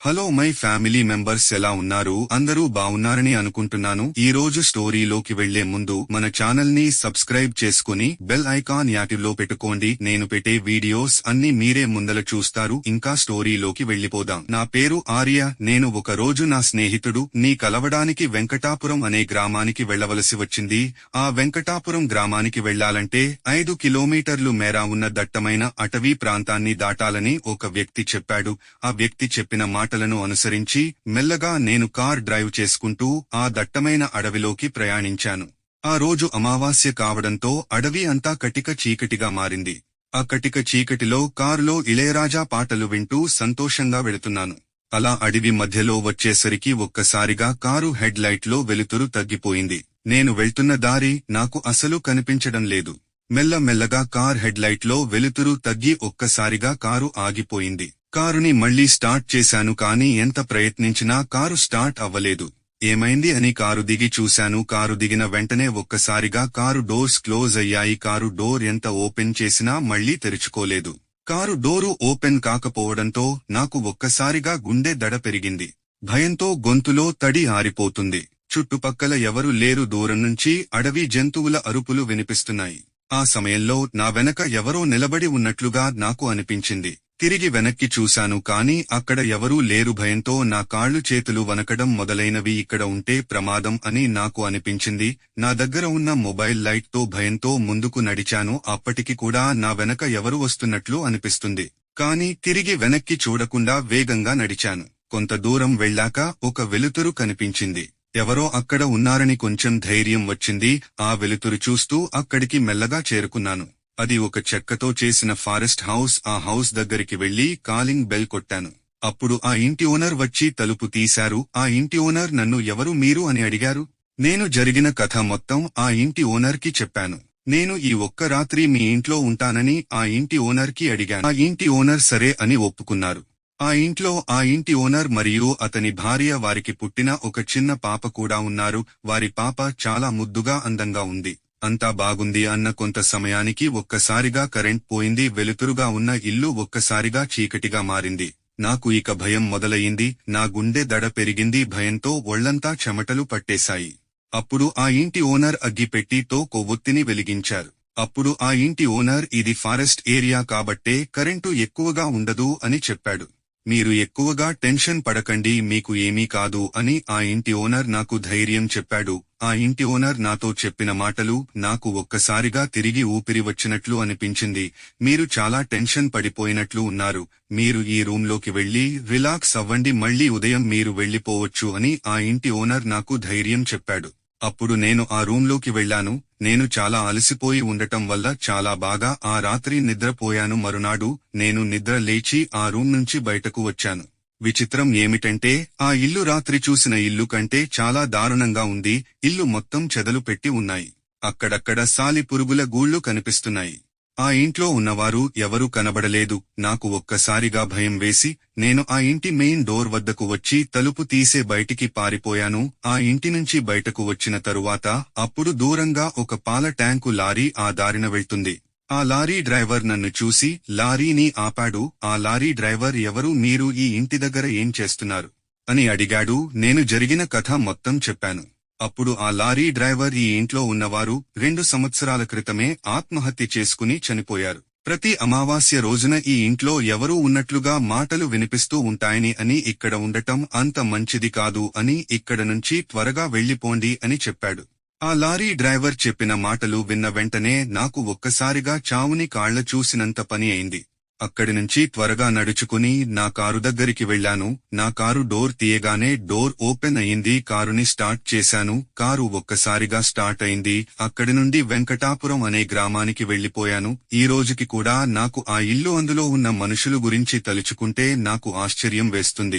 Hello my family members, ఎలా ఉన్నారు? అందరూ బావున్నారని అనుకుంటున్నాను. ఈ రోజు స్టోరీలోకి వెళ్లే ముందు మన ఛానల్ ని సబ్స్క్రైబ్ చేసుకుని బెల్ ఐకాన్ యాక్టివ్ లో పెట్టుకోండి. నేను పెట్టే వీడియోస్ అన్ని మీరే ముందల చూస్తారు. ఇంకా స్టోరీలోకి వెళ్లిపోదాం. నా పేరు ఆర్య. నేను ఒక రోజు నా స్నేహితుడు ని కలవడానికి వెంకటాపురం అనే గ్రామానికి వెళ్లవలసి వచ్చింది. ఆ వెంకటాపురం గ్రామానికి వెళ్లాలంటే 5 కిలోమీటర్లు మేర ఉన్న దట్టమైన అటవీ ప్రాంతాన్ని దాటాలని ఒక వ్యక్తి చెప్పాడు. ఆ వ్యక్తి చెప్పిన మాటలను అనుసరించి మెల్లగా నేను కార్ డ్రైవ్ చేసుకుంటూ ఆ దట్టమైన అడవిలోకి ప్రయాణించాను. ఆ రోజు అమావాస్య కావడంతో అడవి అంతా కటిక చీకటిగా మారింది. ఆ కటిక చీకటిలో కారులో ఇళయరాజా పాటలు వింటూ సంతోషంగా వెళుతున్నాను. అలా అడవి మధ్యలో వచ్చేసరికి ఒక్కసారిగా కారు హెడ్ లైట్ లో వెలుతురు తగ్గిపోయింది. నేను వెళ్తున్న దారి నాకు అసలు కనిపించడం లేదు. మెల్లమెల్లగా కార్ హెడ్ లైట్ లో వెలుతురు తగ్గి ఒక్కసారిగా కారు ఆగిపోయింది. కారుని మళ్లీ స్టార్ట్ చేశాను, కానీ ఎంత ప్రయత్నించినా కారు స్టార్ట్ అవ్వలేదు. ఏమైంది అని కారు దిగి చూశాను. కారు దిగిన వెంటనే ఒక్కసారిగా కారు డోర్స్ క్లోజ్ అయ్యాయి. కారు డోర్ ఎంత ఓపెన్ చేసినా మళ్లీ తెరుచుకోలేదు. కారు డోరు ఓపెన్ కాకపోవడంతో నాకు ఒక్కసారిగా గుండె దడ పెరిగింది. భయంతో గొంతులో తడి ఆరిపోతుంది. చుట్టుపక్కల ఎవరు లేరు. దూరం నుంచి అడవి జంతువుల అరుపులు వినిపిస్తున్నాయి. ఆ సమయంలో నా వెనక ఎవరో నిలబడి ఉన్నట్లుగా నాకు అనిపించింది. తిరిగి వెనక్కి చూశాను, కానీ అక్కడ ఎవరూ లేరు. భయంతో నా కాళ్లు చేతులు వణకడం మొదలైనవి. ఇక్కడ ఉంటే ప్రమాదం అని నాకు అనిపించింది. నా దగ్గర ఉన్న మొబైల్ లైట్ తో భయంతో ముందుకు నడిచాను. అప్పటికి కూడా నా వెనక ఎవరు వస్తున్నట్లు అనిపిస్తుంది. కానీ తిరిగి వెనక్కి చూడకుండా వేగంగా నడిచాను. కొంత దూరం వెళ్ళాక ఒక వెలుతురు కనిపించింది. ఎవరో అక్కడ ఉన్నారని కొంచెం ధైర్యం వచ్చింది. ఆ వెలుతురు చూస్తూ అక్కడికి మెల్లగా చేరుకున్నాను. అది ఒక చెక్కతో చేసిన ఫారెస్ట్ హౌస్. ఆ హౌస్ దగ్గరికి వెళ్లి కాలింగ్ బెల్ కొట్టాను. అప్పుడు ఆ ఇంటి ఓనర్ వచ్చి తలుపు తీశారు. ఆ ఇంటి ఓనర్ నన్ను ఎవరు మీరు అని అడిగారు. నేను జరిగిన కథ మొత్తం ఆ ఇంటి ఓనర్ కి చెప్పాను. నేను ఈ ఒక్క రాత్రి మీ ఇంట్లో ఉంటానని ఆ ఇంటి ఓనర్ కి అడిగాను. ఆ ఇంటి ఓనర్ సరే అని ఒప్పుకున్నారు. ఆ ఇంట్లో ఆ ఇంటి ఓనర్ మరియు అతని భార్య, వారికి పుట్టిన ఒక చిన్న పాప కూడా ఉన్నారు. వారి పాప చాలా ముద్దుగా అందంగా ఉంది. అంతా బాగుంది. అన్న కొంత సమయానికి ఒక్కసారిగా కరెంట్ పోయింది. వెలుతురుగా ఉన్న ఇల్లు ఒక్కసారిగా చీకటిగా మారింది. నాకు ఇక భయం మొదలయింది. నా గుండె దడ పెరిగింది. భయంతో ఒళ్లంతా చెమటలు పట్టేశాయి. అప్పుడు ఆ ఇంటి ఓనర్ అగ్గిపెట్టి తో కొవ్వొత్తిని వెలిగించారు. అప్పుడు ఆ ఇంటి ఓనర్, ఇది ఫారెస్ట్ ఏరియా కాబట్టే కరెంటు ఎక్కువగా ఉండదు అని చెప్పాడు. మీరు ఎక్కువగా టెన్షన్ పడకండి, మీకు ఏమీ కాదు అని ఆ ఇంటి ఓనర్ నాకు ధైర్యం చెప్పాడు. ఆ ఇంటి ఓనర్ నాతో చెప్పిన మాటలు నాకు ఒక్కసారిగా తిరిగి ఊపిరి వచ్చినట్లు అనిపించింది. మీరు చాలా టెన్షన్ పడిపోయినట్లు ఉన్నారు. మీరు ఈ రూంలోకి వెళ్లి రిలాక్స్ అవ్వండి, మళ్లీ ఉదయం మీరు వెళ్లిపోవచ్చు అని ఆ ఇంటి ఓనర్ నాకు ధైర్యం చెప్పాడు. అప్పుడు నేను ఆ రూంలోకి వెళ్లాను. నేను చాలా అలసిపోయి ఉండటం వల్ల చాలా బాగా ఆ రాత్రి నిద్రపోయాను. మరునాడు నేను నిద్ర లేచి ఆ రూం నుంచి బయటకు వచ్చాను. విచిత్రం ఏమిటంటే ఆ ఇల్లు రాత్రి చూసిన ఇల్లు కంటే చాలా దారుణంగా ఉంది. ఇల్లు మొత్తం చెదలు పెట్టి ఉన్నాయి. అక్కడక్కడ సాలి పురుగుల గూళ్లు కనిపిస్తున్నాయి. ఆ ఇంట్లో ఉన్నవారు ఎవరూ కనబడలేదు. నాకు ఒక్కసారిగా భయం వేసి నేను ఆ ఇంటి మెయిన్ డోర్ వద్దకు వచ్చి తలుపు తీసే బయటికి పారిపోయాను. ఆ ఇంటి నుంచి బయటకు వచ్చిన తరువాత అప్పుడు దూరంగా ఒక పాల ట్యాంకు లారీ ఆ దారిన వెళ్తుంది. ఆ లారీ డ్రైవర్ నన్ను చూసి లారీని ఆపాడు. ఆ లారీ డ్రైవర్, ఎవరు మీరు, ఈ ఇంటి దగ్గర ఏం చేస్తున్నారు అని అడిగాడు. నేను జరిగిన కథ మొత్తం చెప్పాను. అప్పుడు ఆ లారీ డ్రైవర్, ఈ ఇంట్లో ఉన్నవారు 2 సంవత్సరాల క్రితమే ఆత్మహత్య చేసుకుని చనిపోయారు. ప్రతి అమావాస్య రోజున ఈ ఇంట్లో ఎవరూ ఉన్నట్లుగా మాటలు వినిపిస్తూ ఉంటాయని, అని ఇక్కడ ఉండటం అంత మంచిది కాదు అని, ఇక్కడ నుంచి త్వరగా వెళ్లిపోండి అని చెప్పాడు. ఆ లారీ డ్రైవర్ చెప్పిన మాటలు విన్న వెంటనే నాకు ఒక్కసారిగా చావుని కాళ్ల చూసినంత పని అయింది. అక్కడి నుంచి త్వరగా నడుచుకుని నా కారు దగ్గరికి వెళ్లాను. నా కారు డోర్ తీయగానే డోర్ ఓపెన్ అయింది. కారుని స్టార్ట్ చేశాను. కారు ఒక్కసారిగా స్టార్ట్ అయింది. అక్కడి నుండి వెంకటాపురం అనే గ్రామానికి వెళ్లిపోయాను. ఈ రోజుకి కూడా నాకు ఆ ఇల్లు, అందులో ఉన్న మనుషులు గురించి తలుచుకుంటే నాకు ఆశ్చర్యం వేస్తుంది.